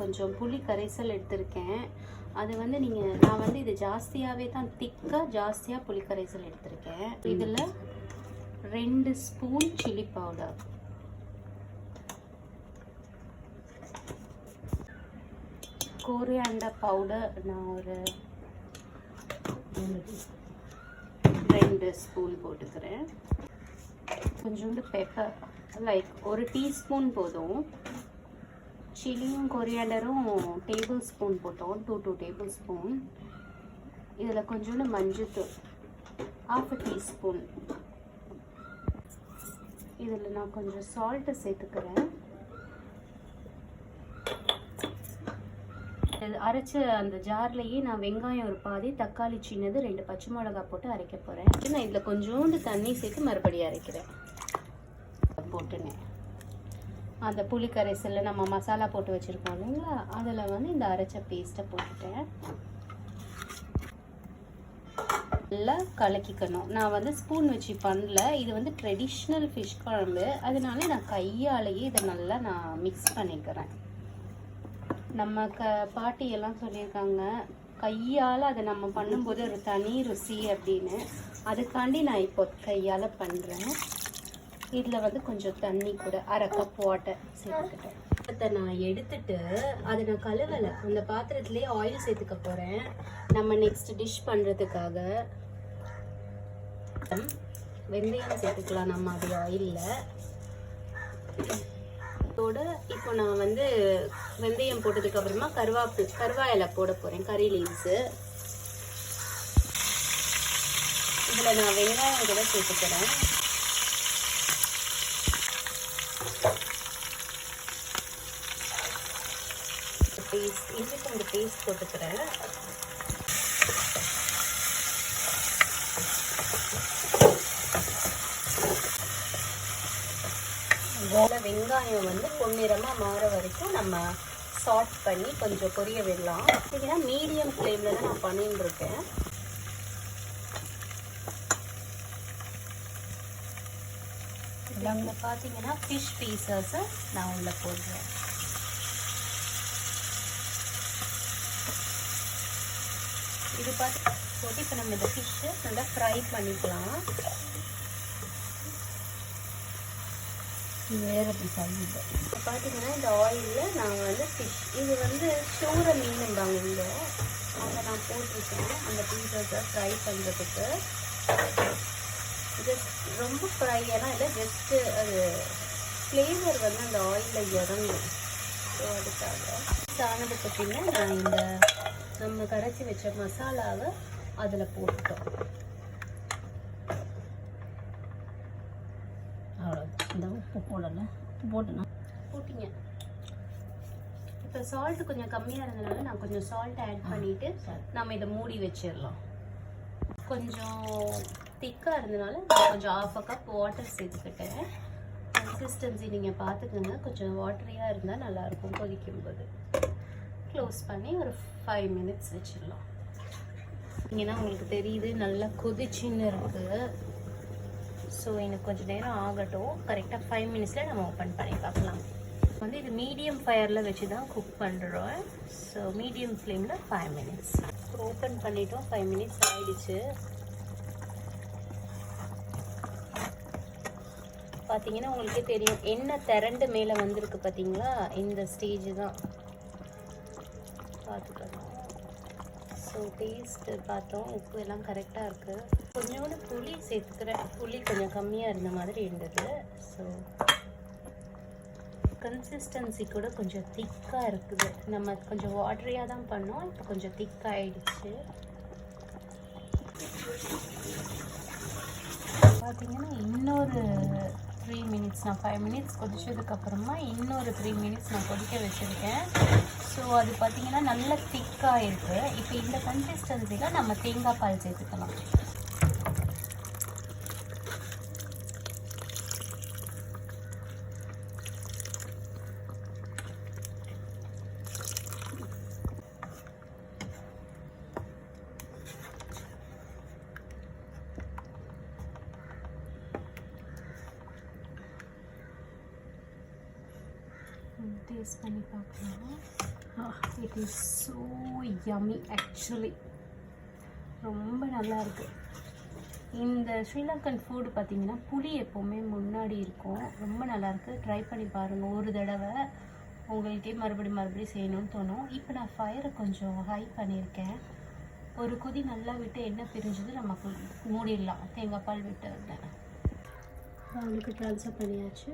கொஞ்சம் புளி கரைசல் எடுத்திருக்கேன். அது வந்து நான் வந்து இது ஜாஸ்தியாகவே தான் ஜாஸ்தியாக புளி கரைசல் எடுத்திருக்கேன். இதில் 2 spoon chilli powder, coriander powder நான் ஒரு 2 ஸ்பூன் போட்டுக்கிறேன். கொஞ்சோண்டு பெப்பர் லைக் 1 டீஸ்பூன் போதும். சில்லியும் கொரியாண்டரும் டேபிள் ஸ்பூன் போட்டோம், 2 டேபிள் ஸ்பூன். இதில் கொஞ்சோண்டு மஞ்சள்தூள் 1/2 டீஸ்பூன். இதில் நான் கொஞ்சம் சால்ட்டு சேர்த்துக்கிறேன். அரைச்ச அந்த ஜார்லேயே நான் வெங்காயம் ஒரு பாதி, தக்காளி சின்னது, 2 பச்சை மிளகாய் போட்டு அரைக்க போகிறேன். நான் இதில் கொஞ்சோண்டு தண்ணி சேர்த்து மறுபடியும் அரைக்கிறேன். போட்டுனேன் அந்த புளி கரைசலில் நம்ம மசாலா போட்டு வச்சுருக்கோம் இல்லைங்களா, அதில் வந்து இந்த அரைச்ச பேஸ்ட்டை போட்டுட்டேன். நல்லா கலக்கிக்கணும். நான் வந்து ஸ்பூன் வச்சு பண்ணல, இது வந்து ட்ரெடிஷ்னல் ஃபிஷ் குழம்பு, அதனால நான் கையாலேயே இதை நல்லா நான் மிக்ஸ் பண்ணிக்கிறேன். நம்ம பாட்டியெல்லாம் சொல்லியிருக்காங்க, கையால் அதை நம்ம பண்ணும்போது ஒரு தனி ருசி அப்படின்னு. அதுக்காண்டி நான் இப்போ கையால் பண்ணுறேன். இதில் வந்து கொஞ்சம் தண்ணி கூட 1/2 கப் வாட்டர் சேர்த்துக்கிட்டேன். அதை நான் எடுத்துட்டு அதை நான் கழுவலை, அந்த பாத்திரத்துலேயே ஆயில் சேர்த்துக்க போகிறேன். நம்ம நெக்ஸ்ட் டிஷ் பண்ணுறதுக்காக வெந்தயம் சேர்த்துக்கலாம் நம்ம அது ஆயிலில். அதோட இப்போ நான் வந்து வெந்தயம் போட்டதுக்கப்புறமா கருவாயிலை போட போகிறேன், கறி லீவ்ஸு. இதில் நான் வெங்காயம் கூட சேர்த்துக்கிறேன். இஞ்சி பூண்டு பேஸ்ட் போட்டுக்கிறேன். வெங்காயம் வந்து பொன்னிறமாக மாற வரைக்கும் நம்ம சாட் பண்ணி கொஞ்சம் பொரிய விடலாம். பார்த்தீங்கன்னா மீடியம் ஃப்ளேமில் தான் நான் பண்ணிட்டு இருக்கேன். இதில் பார்த்தீங்கன்னா ஃபிஷ் பீசஸை நான் உள்ள போடுறேன். இது பார்த்து போட்டு இப்போ நம்ம இந்த ஃபிஷ்ஷை நல்லா ஃப்ரை பண்ணிக்கலாம். வேறு இப்போ பார்த்தீங்கன்னா இந்த ஆயிலில் நான் வந்து ஃபிஷ், இது வந்து சூற மீன்பாங்க இங்கே, அதை நான் போட்டிருக்கேன் அந்த பீஸஸை ஃப்ரை பண்ணுறதுக்கு. ஜஸ்ட் ரொம்ப ஃப்ரையெல்லாம் இல்லை, ஜஸ்ட்டு அது ஃப்ளேவர் வந்து அந்த ஆயிலில் இறங்கும். ஸோ அதுக்காக ஆனது பார்த்திங்கன்னா நான் இந்த நம்ம கரைச்சி வச்ச மசாலாவை அதில் போட்டுட்டோம். அவ்வளோ, இந்த உப்பு போடலை, உப்பு போட்டிங்க. இப்போ சால்ட்டு கொஞ்சம் கம்மியாக இருந்ததுனால நான் கொஞ்சம் சால்ட் ஆட் பண்ணிவிட்டு நம்ம இதை மூடி வச்சிடலாம். கொஞ்சம் திக்காக இருந்ததுனால நான் கொஞ்சம் 1/2 கப் வாட்டர் சேர்த்துக்கிட்டேன். கன்சிஸ்டன்சி நீங்கள் பார்த்துக்கோங்க, கொஞ்சம் வாட்டரியாக இருந்தால் நல்லாயிருக்கும். கொதிக்கும்போது க்ளோஸ் பண்ணி ஒரு 5 மினிட்ஸ் வச்சிடலாம். இங்கன்னா உங்களுக்கு தெரியுது நல்லா கொதிச்சின்னு இருக்குது. ஸோ எனக்கு கொஞ்சம் நேரம் ஆகட்டும். கரெக்டாக 5 மினிட்ஸில் நம்ம ஓப்பன் பண்ணி பார்க்கலாம். வந்து இது மீடியம் ஃபயரில் வச்சு தான் குக் பண்ணுறோம். ஸோ மீடியம் ஃப்ளேமில் 5 மினிட்ஸ். ஓப்பன் பண்ணிட்டோம், 5 மினிட்ஸ் ஆகிடுச்சு. பார்த்தீங்கன்னா உங்களுக்கே தெரியும் எண்ணெய் திரண்டு மேலே வந்திருக்கு பார்த்தீங்களா, இந்த ஸ்டேஜ் தான் பார்த்துக்கணும். ஸோ டேஸ்ட்டு பார்த்தோம், உப்பு எல்லாம் கரெக்டாக இருக்குது. கொஞ்சோண்டு புளி சேர்த்துக்கிறேன், புளி கொஞ்சம் கம்மியாக இருந்த மாதிரி இருந்தது. ஸோ கன்சிஸ்டன்சி கூட கொஞ்சம் திக்காக இருக்குது. நம்ம கொஞ்சம் வாட்டரியாக தான் பண்ணோம், இப்போ கொஞ்சம் திக்காகிடுச்சு. பார்த்தீங்கன்னா இன்னொரு 3 மினிட்ஸ், நான் 5 மினிட்ஸ் கொதிச்சதுக்கப்புறமா இன்னொரு 3 மினிட்ஸ் நான் கொதிக்க வச்சுருக்கேன். ஸோ அது பார்த்திங்கன்னா நல்லா திக்காக இருக்குது. இப்போ இந்த கன்சிஸ்டன்சியில் நம்ம தேங்காய் பால் சேர்த்துக்கலாம். டேஸ்ட் பண்ணி பார்க்கலாம். It is so yummy actually. ரொம்ப நல்லா இருக்குது. இந்த ஸ்ரீலங்கன் ஃபுட்டு பார்த்தீங்கன்னா புளி எப்போவுமே முன்னாடி இருக்கும். ரொம்ப நல்லாயிருக்கு. ட்ரை பண்ணி பாருங்கள் ஒரு தடவை. உங்களுக்கே மறுபடியும் செய்யணும்னு தோணும். இப்போ நான் ஃபயரை கொஞ்சம் ஹை பண்ணியிருக்கேன். ஒரு கொதி நல்லா விட்டு எண்ணெய் பிரிஞ்சது நமக்கு மூடிடலாம். தேங்காய் பால் விட்டு அவங்களுக்கு ட்ரான்ஸ்ஃபர் பண்ணியாச்சு.